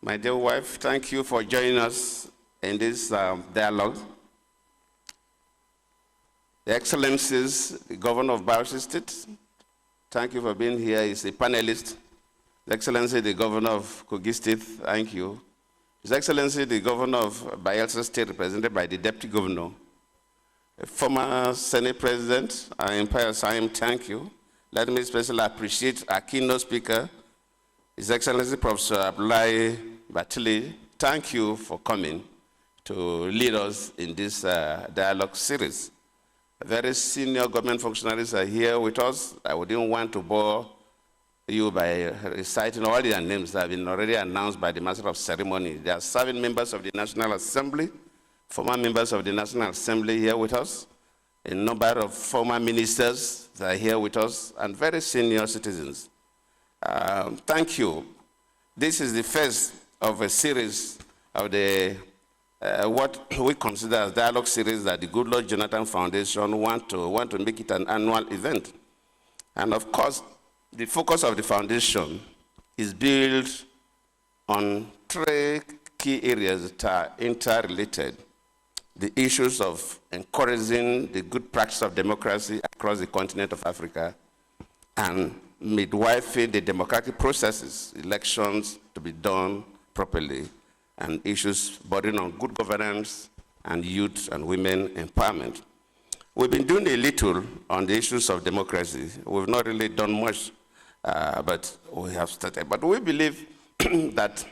My dear wife, thank you for joining us in this dialogue. The Excellencies, the Governor of Bauchi State, thank you for being here. He's a panelist. His Excellency, the Governor of Kogi State, thank you. His Excellency, the Governor of Bayelsa State, represented by the Deputy Governor. A former Senate President, Empire Saim, thank you. Let me especially appreciate our keynote speaker, His Excellency Professor Abdullahi Batili. Thank you for coming to lead us in this dialogue series. Very senior government functionaries are here with us. I wouldn't want to bore you by reciting all their names that have been already announced by the Master of Ceremony. There are 7 members of the National Assembly, former members of the National Assembly here with us, a number of former ministers that are here with us, and very senior citizens. Thank you. This is the first of a series of the what we consider as dialogue series that the Goodluck Jonathan Foundation want to make it an annual event. And of course, the focus of the foundation is built on 3 key areas that are interrelated. The issues of encouraging the good practice of democracy across the continent of Africa, and midwifing the democratic processes, elections to be done properly, and issues bordering on good governance and youth and women empowerment. We've been doing a little on the issues of democracy. We've not really done much, but we have started. But we believe that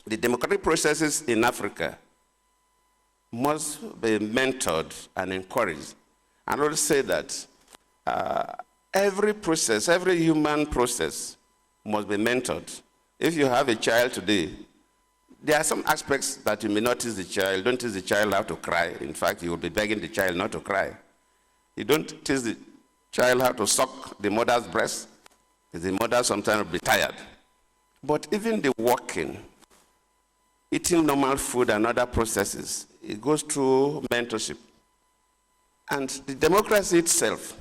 the democratic processes in Africa must be mentored and encouraged. And I will say that every process, every human process must be mentored. If you have a child today, there are some aspects that you may not teach the child. Don't teach the child how to cry. In fact, you will be begging the child not to cry. You don't teach the child how to suck the mother's breast. The mother sometimes will be tired. But even the walking, eating normal food and other processes, it goes through mentorship. And the democracy itself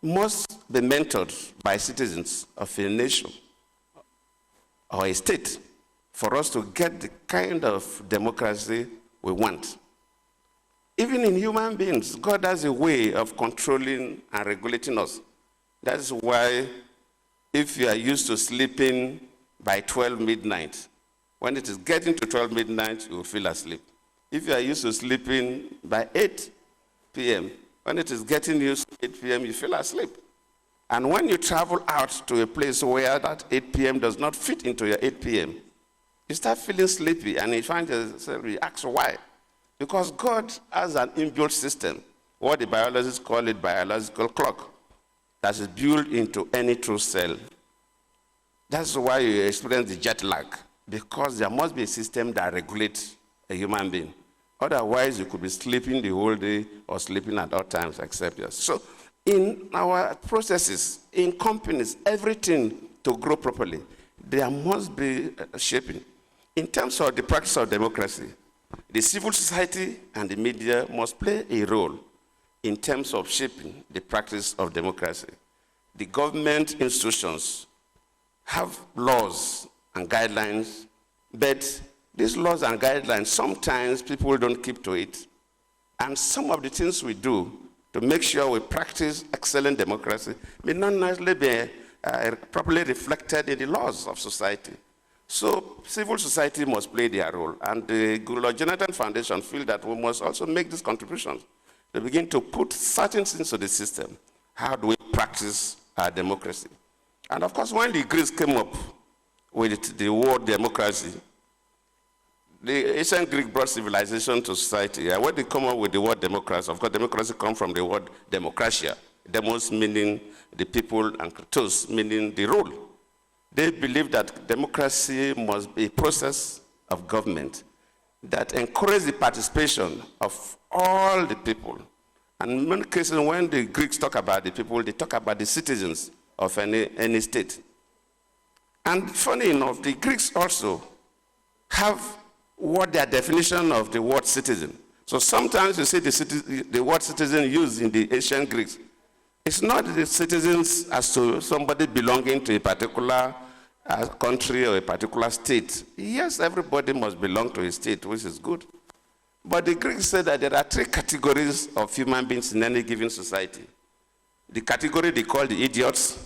must be mentored by citizens of a nation or a state for us to get the kind of democracy we want. Even in human beings, God has a way of controlling and regulating us. That's why if you are used to sleeping by 12 midnight, when it is getting to 12 midnight, you will feel asleep. If you are used to sleeping by 8 p.m., when it is getting used to 8 p.m., you feel asleep. And when you travel out to a place where that 8 p.m. does not fit into your 8 p.m., you start feeling sleepy, and you find yourself, you ask why. Because God has an inbuilt system, what the biologists call it biological clock, that is built into any true cell. That's why you experience the jet lag, because there must be a system that regulates a human being. Otherwise, you could be sleeping the whole day or sleeping at all times except yours. So in our processes, in companies, everything to grow properly, there must be shaping. In terms of the practice of democracy, the civil society and the media must play a role in terms of shaping the practice of democracy. The government institutions have laws and guidelines, but these laws and guidelines, sometimes people don't keep to it. And some of the things we do to make sure we practice excellent democracy may not necessarily be properly reflected in the laws of society. So civil society must play their role. And the Goodluck Jonathan Foundation feel that we must also make these contributions to begin to put certain things to the system. How do we practice our democracy? And of course, when the Greeks came up with the word democracy, the ancient Greek brought civilization to society. And when they come up with the word democracy, of course, democracy comes from the word demokratia. Demos meaning the people, and kratos meaning the rule. They believe that democracy must be a process of government that encourages the participation of all the people. And in many cases, when the Greeks talk about the people, they talk about the citizens of any state. And funny enough, the Greeks also have what their definition of the word citizen. So sometimes you see the word citizen used in the ancient Greeks. It's not the citizens as to somebody belonging to a particular a country or a particular state, yes, everybody must belong to a state, which is good. But the Greeks said that there are three categories of human beings in any given society. The category they call the idiots.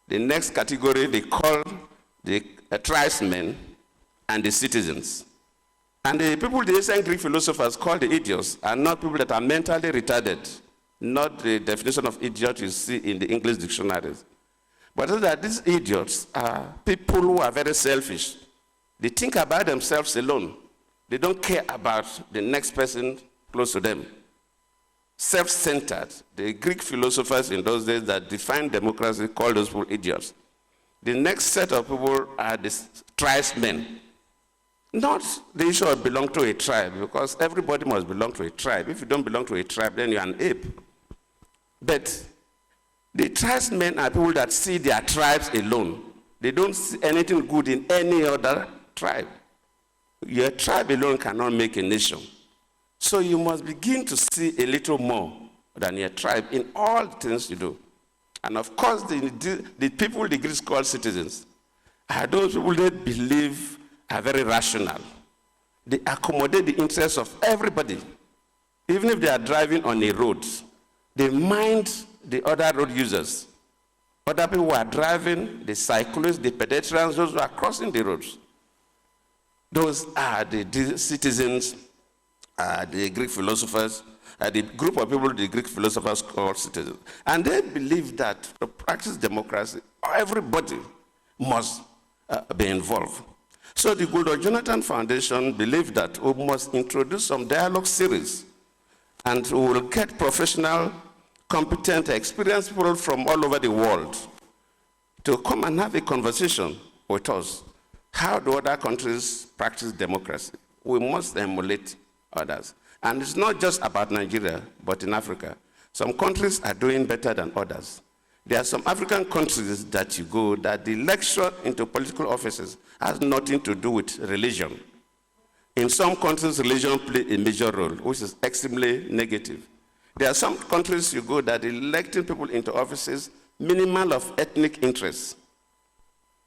The next category they call the tribesmen and the citizens. And the people the ancient Greek philosophers call the idiots are not people that are mentally retarded, not the definition of idiot you see in the English dictionaries. But that these idiots are people who are very selfish. They think about themselves alone. They don't care about the next person close to them. Self-centered. The Greek philosophers in those days that defined democracy called those people idiots. The next set of people are the tribesmen. Not the issue of belong to a tribe, because everybody must belong to a tribe. If you don't belong to a tribe, then you're an ape. But the tribesmen are people that see their tribes alone. They don't see anything good in any other tribe. Your tribe alone cannot make a nation. So you must begin to see a little more than your tribe in all the things you do. And of course, the people the Greeks call citizens are those people that believe are very rational. They accommodate the interests of everybody. Even if they are driving on a road, they mind the other road users. Other people who are driving, the cyclists, the pedestrians, those who are crossing the roads. Those are the citizens, the Greek philosophers, the group of people the Greek philosophers call citizens. And they believe that to practice democracy, everybody must be involved. So the Goodluck Jonathan Foundation believed that we must introduce some dialogue series, and we will get professional, competent, experienced people from all over the world to come and have a conversation with us. How do other countries practice democracy? We must emulate others. And it's not just about Nigeria, but in Africa. Some countries are doing better than others. There are some African countries that you go that the election into political offices has nothing to do with religion. In some countries, religion plays a major role, which is extremely negative. There are some countries you go that electing people into offices, minimal of ethnic interests.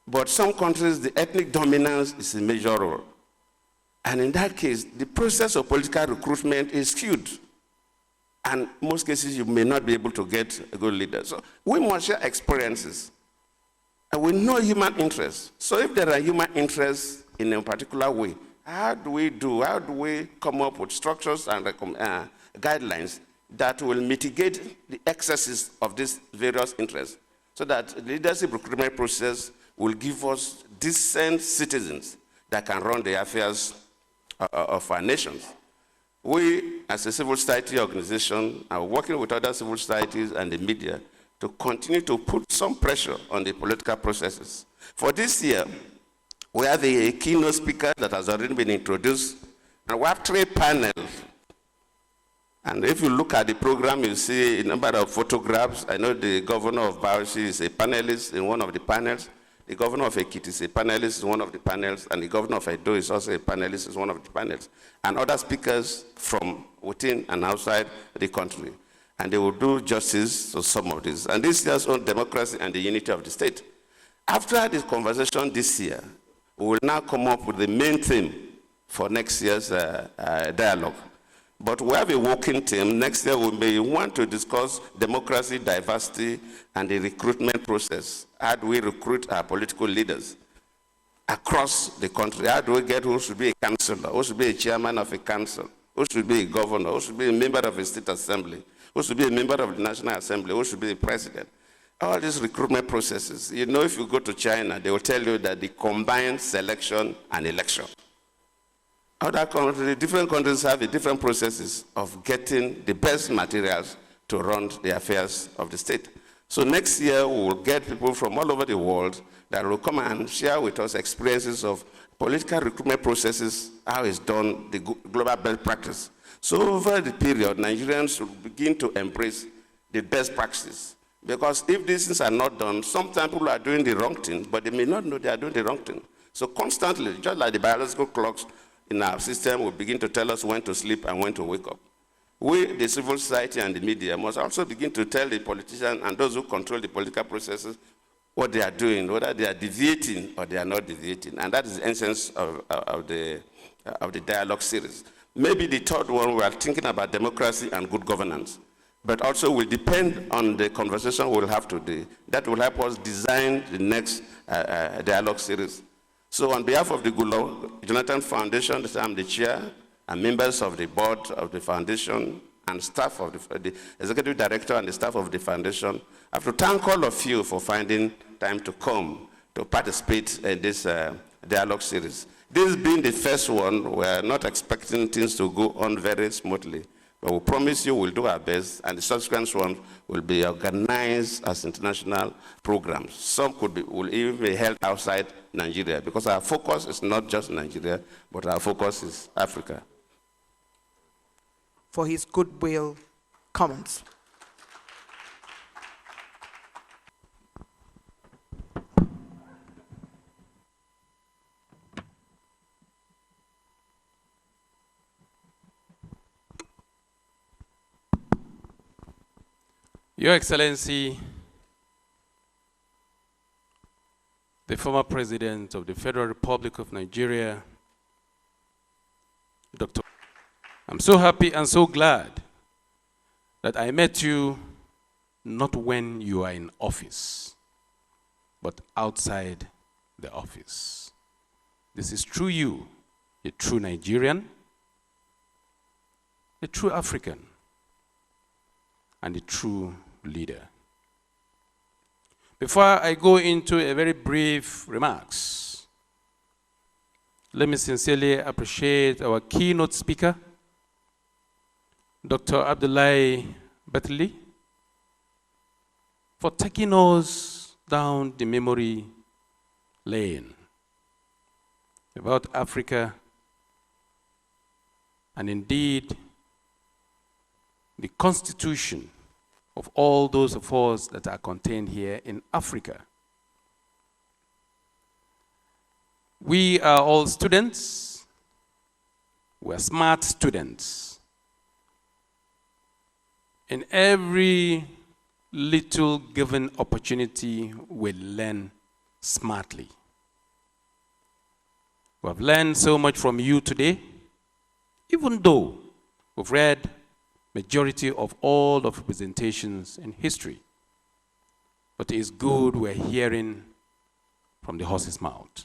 But some countries, the ethnic dominance is a major role. And in that case, the process of political recruitment is skewed. And in most cases, you may not be able to get a good leader. So we must share experiences. And we know human interests. So if there are human interests in a particular way, how do we come up with structures and guidelines that will mitigate the excesses of these various interests so that the leadership recruitment process will give us decent citizens that can run the affairs of our nations. We, as a civil society organization, are working with other civil societies and the media to continue to put some pressure on the political processes. For this year, we have a keynote speaker that has already been introduced, and we have 3 panels. And if you look at the program, you see a number of photographs. I know the governor of Bauchi is a panelist in one of the panels. The governor of Ekiti is a panelist in one of the panels, and the governor of Edo is also a panelist in one of the panels, and other speakers from within and outside the country. And they will do justice to some of this. And this year's on democracy and the unity of the state. After this conversation this year, we will now come up with the main theme for next year's dialogue. But we have a working team. Next year we may want to discuss democracy, diversity, and the recruitment process. How do we recruit our political leaders across the country? How do we get who should be a councillor, who should be a chairman of a council, who should be a governor, who should be a member of a state assembly, who should be a member of the National Assembly, who should be a president? All these recruitment processes. You know, if you go to China, they will tell you that they combine selection and election. Other countries, different countries have different processes of getting the best materials to run the affairs of the state. So next year, we will get people from all over the world that will come and share with us experiences of political recruitment processes, how it's done, the global best practice. So over the period, Nigerians will begin to embrace the best practices. Because if these things are not done, sometimes people are doing the wrong thing, but they may not know they are doing the wrong thing. So constantly, just like the biological clocks in our system, will begin to tell us when to sleep and when to wake up. We, the civil society and the media, must also begin to tell the politicians and those who control the political processes what they are doing, whether they are deviating or they are not deviating. And that is the essence of the dialogue series. Maybe the third one, we are thinking about democracy and good governance, but also will depend on the conversation we'll have today. That will help us design the next dialogue series. So on behalf of the Goodluck Jonathan Foundation, I'm the chair, and members of the board of the foundation, and staff of the executive director and the staff of the foundation, I have to thank all of you for finding time to come to participate in this dialogue series. This being the first one, we are not expecting things to go on very smoothly, but we promise you we'll do our best, and the subsequent ones will be organized as international programs. Some will even be held outside Nigeria, because our focus is not just Nigeria, but our focus is Africa. For his goodwill comments. Your Excellency, the former President of the Federal Republic of Nigeria, Dr. I'm so happy and so glad that I met you not when you are in office, but outside the office. This is true you, a true Nigerian, a true African, and a true leader. Before I go into a very brief remarks, let me sincerely appreciate our keynote speaker, Dr. Abdullahi Bathily, for taking us down the memory lane about Africa, and indeed the constitution of all those of us that are contained here in Africa. We are all students. We are smart students. In every little given opportunity, we learn smartly. We have learned so much from you today, even though we've read majority of all of presentations in history. But it is good we're hearing from the horse's mouth.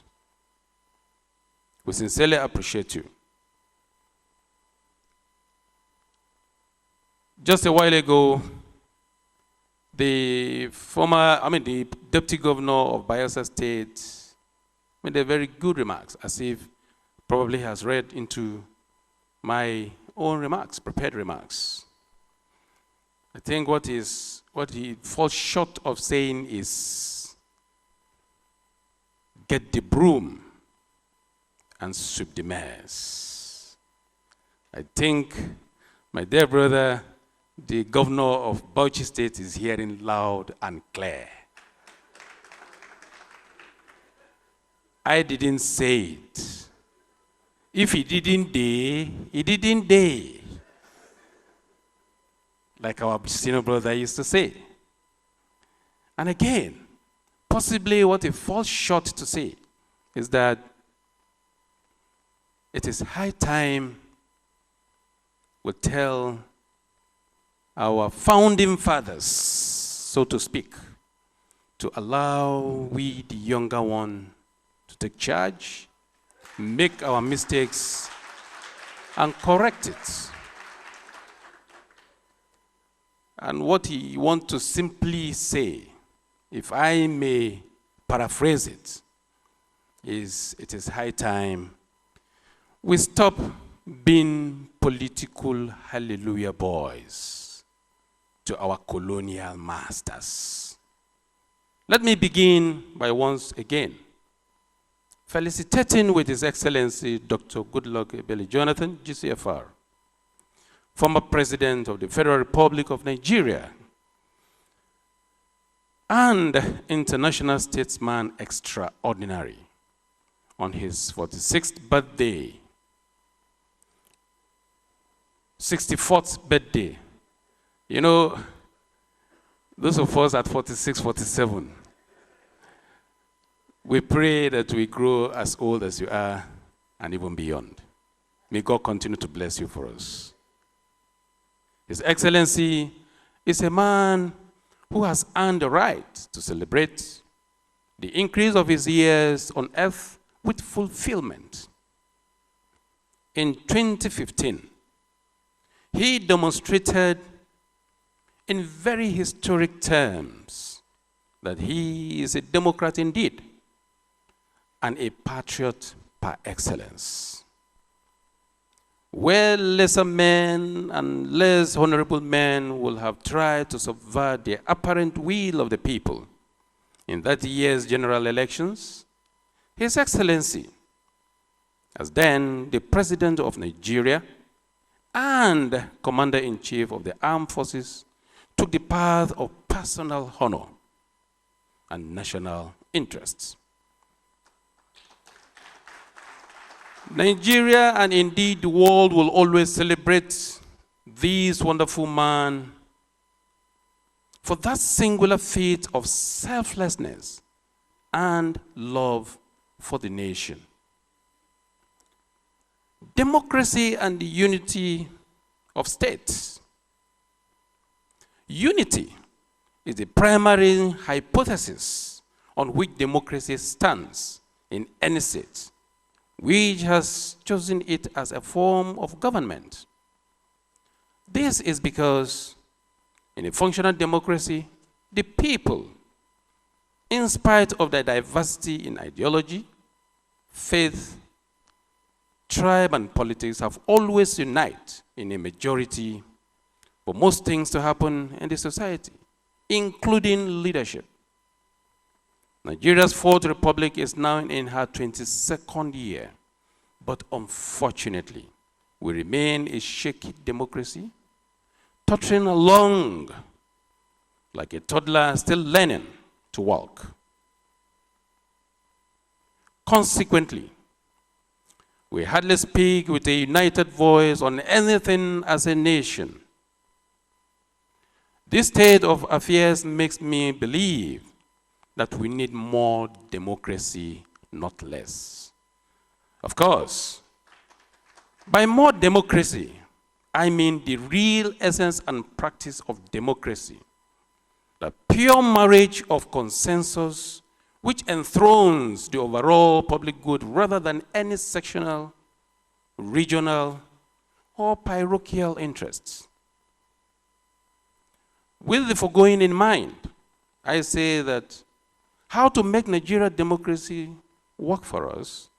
We sincerely appreciate you. Just a while ago, the deputy governor of Bayelsa State made a very good remarks, as if probably has read into my own remarks, prepared remarks. I think what he falls short of saying is, get the broom and sweep the mess. I think my dear brother, the governor of Bauchi State, is hearing loud and clear. I didn't say it. If he didn't dare, he didn't dare. Like our senior brother used to say. And again, possibly what he falls short to say is that it is high time we tell our founding fathers, so to speak, to allow we, the younger one, to take charge, make our mistakes, and correct it. And what he wants to simply say, if I may paraphrase it, is it is high time we stop being political hallelujah boys to our colonial masters. Let me begin by once again felicitating with His Excellency Dr. Goodluck Bello Jonathan, GCFR, former President of the Federal Republic of Nigeria, and international statesman extraordinary, on his 46th birthday, 64th birthday. You know, those of us at 46, 47, We pray that we grow as old as you are and even beyond. May God continue to bless you for us. His Excellency is a man who has earned the right to celebrate the increase of his years on earth with fulfillment. In 2015, he demonstrated in very historic terms that he is a Democrat indeed and a patriot par excellence. Where lesser men and less honorable men will have tried to subvert the apparent will of the people in that year's general elections, His Excellency, as then the President of Nigeria and Commander-in-Chief of the Armed Forces, took the path of personal honor and national interests. Nigeria and indeed the world will always celebrate this wonderful man for that singular feat of selflessness and love for the nation. Democracy and the unity of states. Unity is the primary hypothesis on which democracy stands in any state which has chosen it as a form of government. This is because in a functional democracy, the people, in spite of their diversity in ideology, faith, tribe, and politics, have always united in a majority for most things to happen in the society, including leadership. Nigeria's Fourth Republic is now in her 22nd year, but unfortunately, we remain a shaky democracy, tottering along like a toddler still learning to walk. Consequently, we hardly speak with a united voice on anything as a nation. This state of affairs makes me believe that we need more democracy, not less. Of course, by more democracy, I mean the real essence and practice of democracy, the pure marriage of consensus which enthrones the overall public good rather than any sectional, regional, or parochial interests. With the foregoing in mind, I say that how to make Nigeria democracy work for us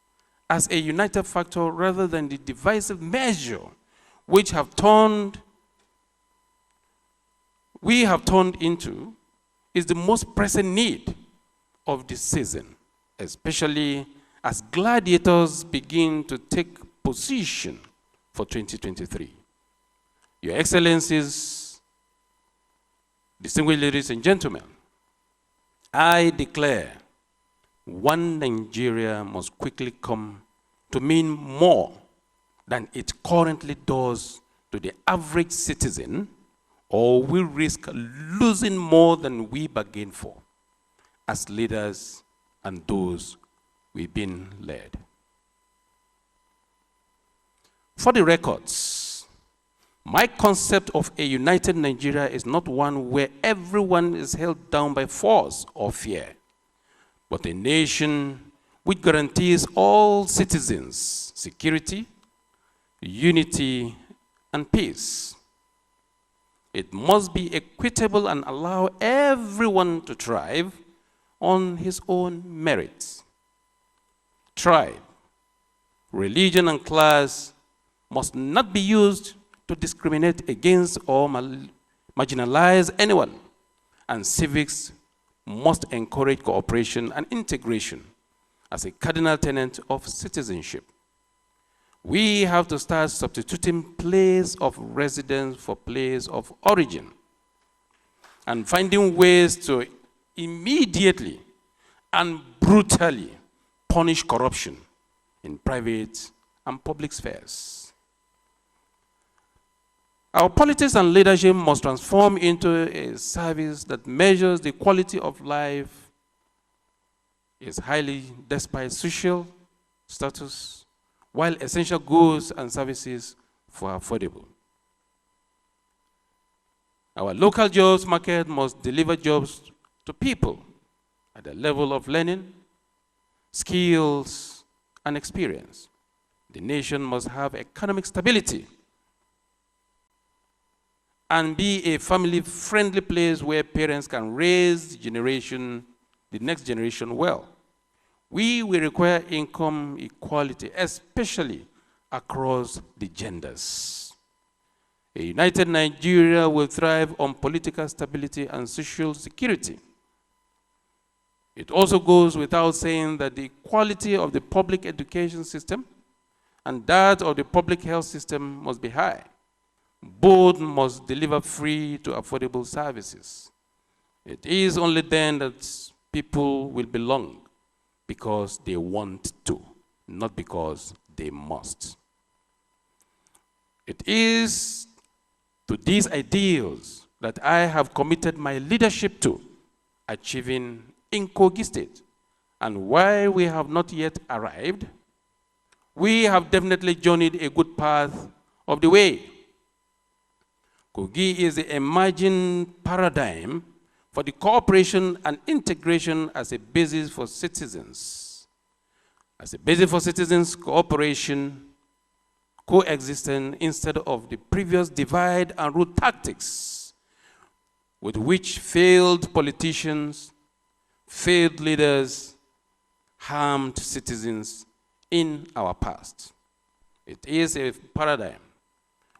as a united factor rather than the divisive measure which we have turned into is the most pressing need of this season, especially as gladiators begin to take position for 2023. Your Excellencies, distinguished ladies and gentlemen, I declare one Nigeria must quickly come to mean more than it currently does to the average citizen, or we risk losing more than we bargain for as leaders and those we've been led. For the records, my concept of a united Nigeria is not one where everyone is held down by force or fear, but a nation which guarantees all citizens security, unity, and peace. It must be equitable and allow everyone to thrive on his own merits. Tribe, religion, and class must not be used to discriminate against or marginalize anyone, and civics must encourage cooperation and integration as a cardinal tenet of citizenship. We have to start substituting place of residence for place of origin and finding ways to immediately and brutally punish corruption in private and public spheres. Our politics and leadership must transform into a service that measures the quality of life is highly despite social status, while essential goods and services are affordable. Our local jobs market must deliver jobs to people at the level of learning, skills, and experience. The nation must have economic stability and be a family-friendly place where parents can raise the next generation well. We will require income equality, especially across the genders. A united Nigeria will thrive on political stability and social security. It also goes without saying that the quality of the public education system and that of the public health system must be high. Both must deliver free to affordable services. It is only then that people will belong because they want to, not because they must. It is to these ideals that I have committed my leadership to achieving in Kogi State. And while we have not yet arrived, we have definitely journeyed a good path of the way. Kogi is the emerging paradigm for the cooperation and integration as a basis for citizens. As a basis for citizens, cooperation, coexistence instead of the previous divide and rule tactics with which failed politicians, failed leaders harmed citizens in our past. It is a paradigm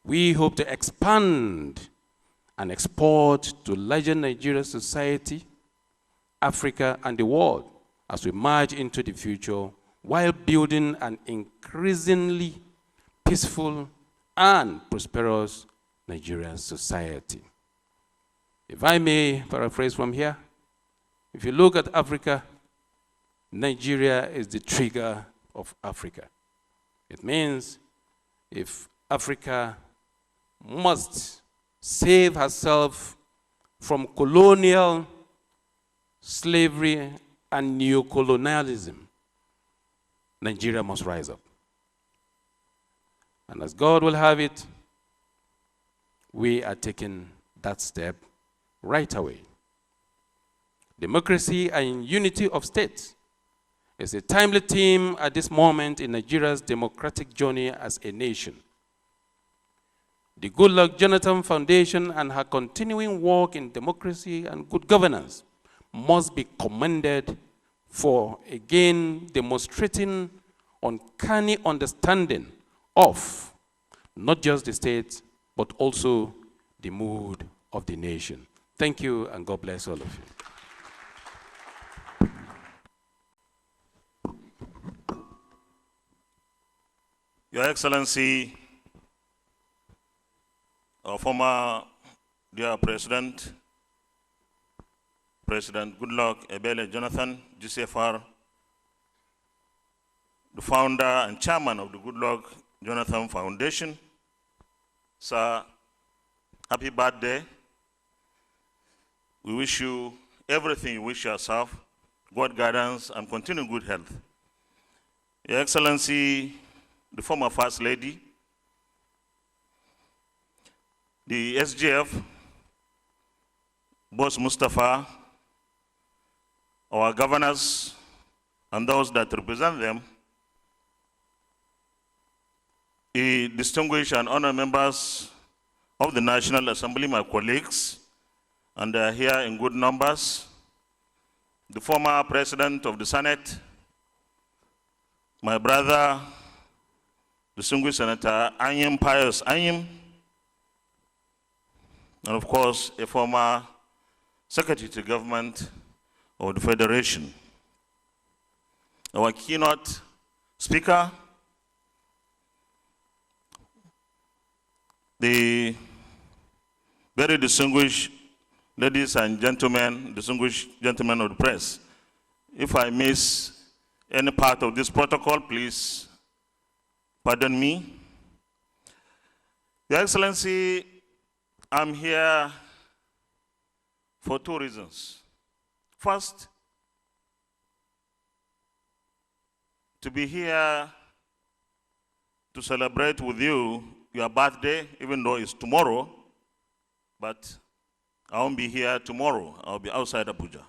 we hope to expand and export to larger Nigerian society, Africa, and the world as we march into the future while building an increasingly peaceful and prosperous Nigerian society. If I may paraphrase from here, if you look at Africa, Nigeria is the trigger of Africa. It means if Africa must save herself from colonial slavery and neocolonialism, Nigeria must rise up. And as God will have it, we are taking that step right away. Democracy and unity of states is a timely theme at this moment in Nigeria's democratic journey as a nation. The Goodluck Jonathan Foundation and her continuing work in democracy and good governance must be commended for again demonstrating uncanny understanding of not just the state, but also the mood of the nation. Thank you, and God bless all of you. Your Excellency, our former dear President Goodluck Bello Jonathan, GCFR, the founder and chairman of the Goodluck Jonathan Foundation. Sir, happy birthday. We wish you everything you wish yourself, God guidance and continued good health. Your Excellency, the former First Lady, the SGF, Boss Mustafa, our governors, and those that represent them, the distinguished and honored members of the National Assembly, my colleagues, and they are here in good numbers, the former President of the Senate, my brother, distinguished Senator Anyim Pius Anyim, and of course, a former Secretary to Government of the Federation. Our keynote speaker, the very distinguished ladies and gentlemen, distinguished gentlemen of the press. If I miss any part of this protocol, please pardon me. Your Excellency, I'm here for two reasons. First, to be here to celebrate with you your birthday, even though it's tomorrow, but I won't be here tomorrow. I'll be outside Abuja.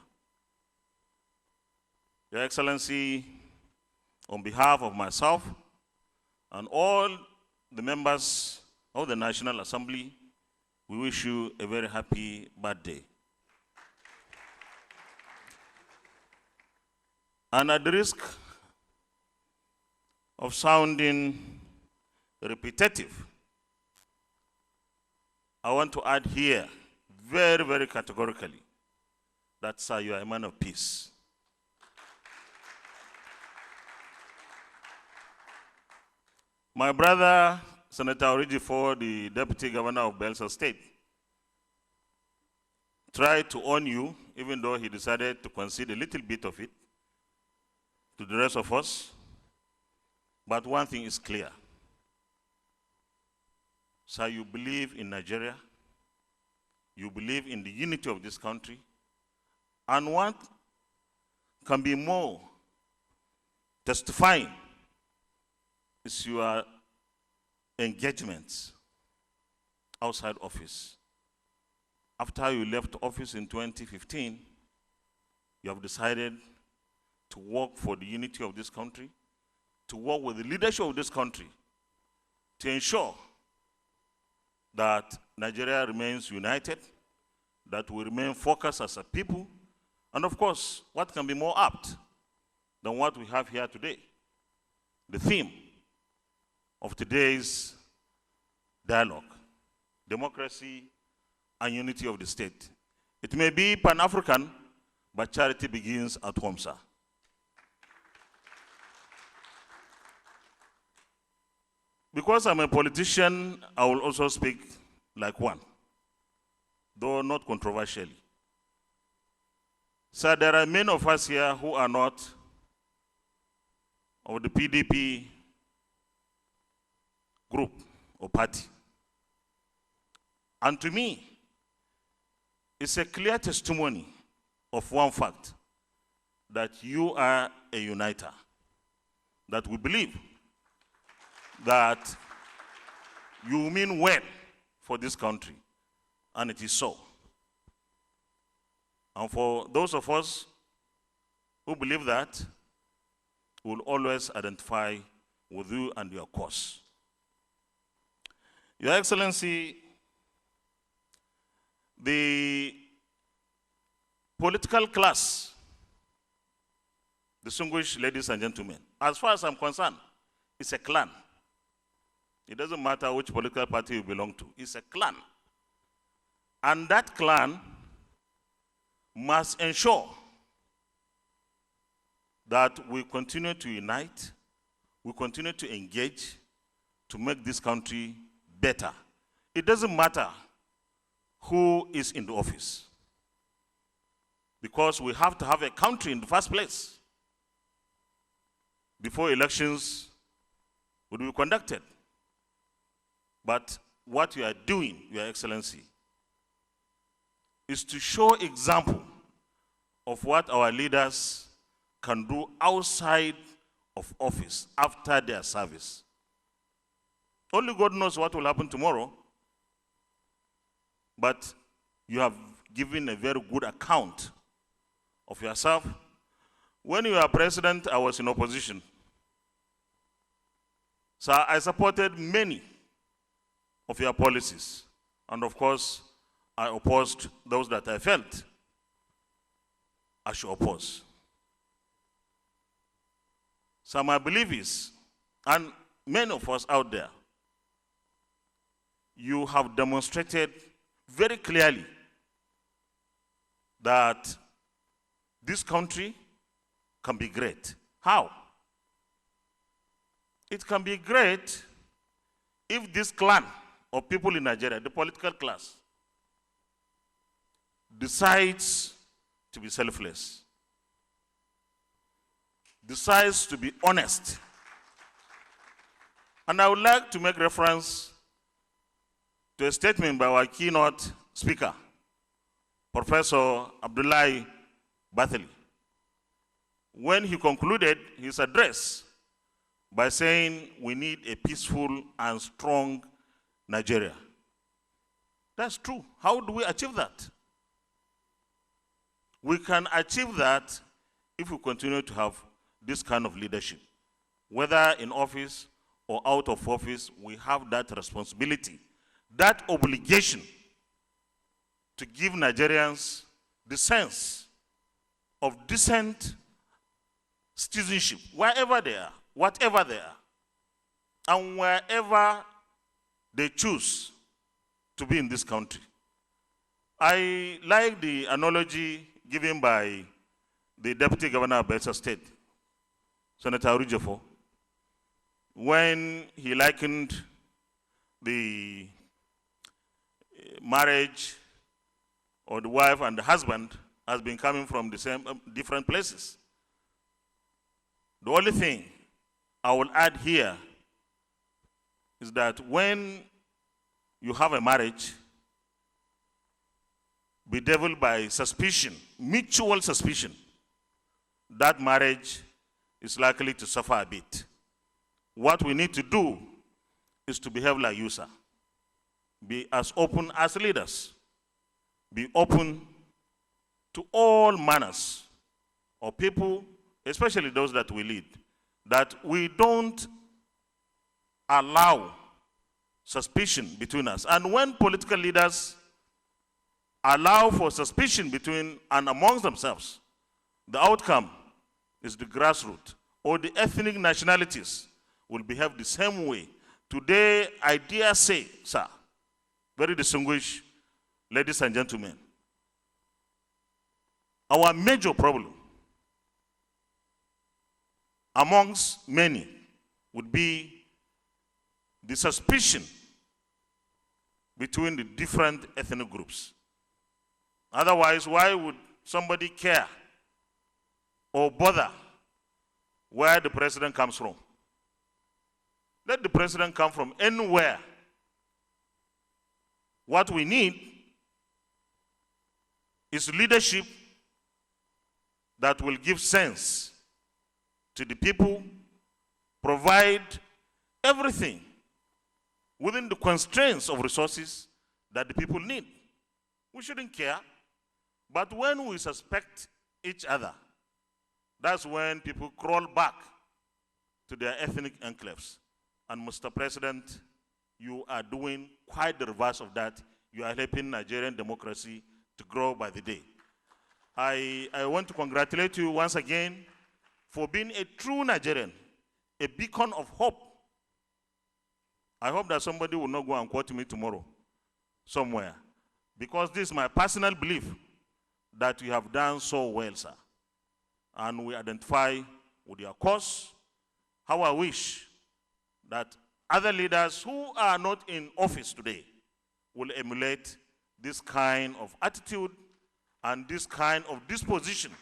Your Excellency, on behalf of myself and all the members of the National Assembly, we wish you a very happy birthday. And at the risk of sounding repetitive, I want to add here very, very categorically that, sir, you are a man of peace. My brother, Senator Origi Ford, the Deputy Governor of Bello State, tried to own you, even though he decided to concede a little bit of it to the rest of us. But one thing is clear. Sir, you believe in Nigeria, you believe in the unity of this country, and what can be more testifying is your engagements outside office. After you left office in 2015, you have decided to work for the unity of this country, to work with the leadership of this country, to ensure that Nigeria remains united, that we remain focused as a people, and of course, what can be more apt than what we have here today? The theme of today's dialogue, democracy and unity of the state. It may be Pan-African, but charity begins at home, sir. Because I'm a politician, I will also speak like one, though not controversially. Sir, there are many of us here who are not of the PDP group or party. And to me, it's a clear testimony of one fact, that you are a uniter, that we believe that you mean well for this country, and it is so. And for those of us who believe that, we will always identify with you and your cause. Your Excellency, the political class, distinguished ladies and gentlemen, as far as I'm concerned, it's a clan. It doesn't matter which political party you belong to. It's a clan. And that clan must ensure that we continue to unite, we continue to engage to make this country better. It doesn't matter who is in the office, because we have to have a country in the first place before elections would be conducted. But what you are doing, Your Excellency, is to show example of what our leaders can do outside of office after their service. Only God knows what will happen tomorrow, but you have given a very good account of yourself. When you were president, I was in opposition. So I supported many of your policies. And of course, I opposed those that I felt I should oppose. So my belief is, and many of us out there, you have demonstrated very clearly that this country can be great. How? It can be great if this clan of people in Nigeria, the political class, decides to be selfless, decides to be honest. And I would like to make reference to a statement by our keynote speaker, Professor Abdullahi Bathily. When he concluded his address by saying we need a peaceful and strong Nigeria. That's true. How do we achieve that? We can achieve that if we continue to have this kind of leadership. Whether in office or out of office, we have that responsibility, that obligation to give Nigerians the sense of decent citizenship, wherever they are, whatever they are, and wherever they choose to be in this country. I like the analogy given by the Deputy Governor of Bello State, Senator Rujefo, when he likened the marriage or the wife and the husband has been coming from the same different places. The only thing I will add here is that when you have a marriage bedeviled by suspicion, mutual suspicion, that marriage is likely to suffer a bit. What we need to do is to behave like you, sir. Be as open as leaders. Be open to all manners of people, especially those that we lead, that we don't allow suspicion between us. And when political leaders allow for suspicion between and amongst themselves, the outcome is the grassroots or the ethnic nationalities will behave the same way. Today, I dare say, sir, very distinguished ladies and gentlemen, our major problem amongst many would be the suspicion between the different ethnic groups. Otherwise, why would somebody care or bother where the president comes from? Let the president come from anywhere. What we need is leadership that will give sense to the people, provide everything within the constraints of resources that the people need. We shouldn't care. But when we suspect each other, that's when people crawl back to their ethnic enclaves. And Mr. President, you are doing quite the reverse of that. You are helping Nigerian democracy to grow by the day. I want to congratulate you once again for being a true Nigerian, a beacon of hope. I hope that somebody will not go and quote me tomorrow somewhere, because this is my personal belief that you have done so well, sir. And we identify with your cause. How I wish that other leaders who are not in office today will emulate this kind of attitude and this kind of disposition,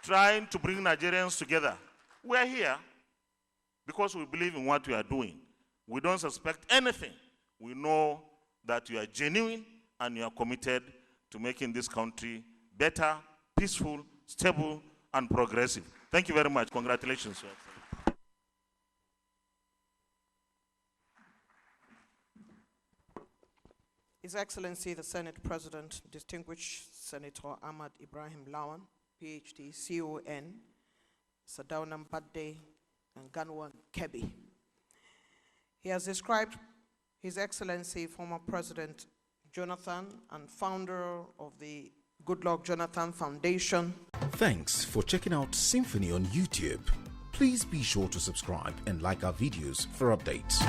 trying to bring Nigerians together. We are here because we believe in what we are doing. We don't suspect anything. We know that you are genuine and you are committed to making this country better, peaceful, stable, and progressive. Thank you very much. Congratulations, sir. His Excellency, the Senate President, Distinguished Senator Ahmad Ibrahim Lawan, PhD, CON, Sadaunam Badde, and Ganwan Kebi. He has described His Excellency, former President Jonathan and founder of the Goodluck Jonathan Foundation. Thanks for checking out SYMFONI on YouTube. Please be sure to subscribe and like our videos for updates.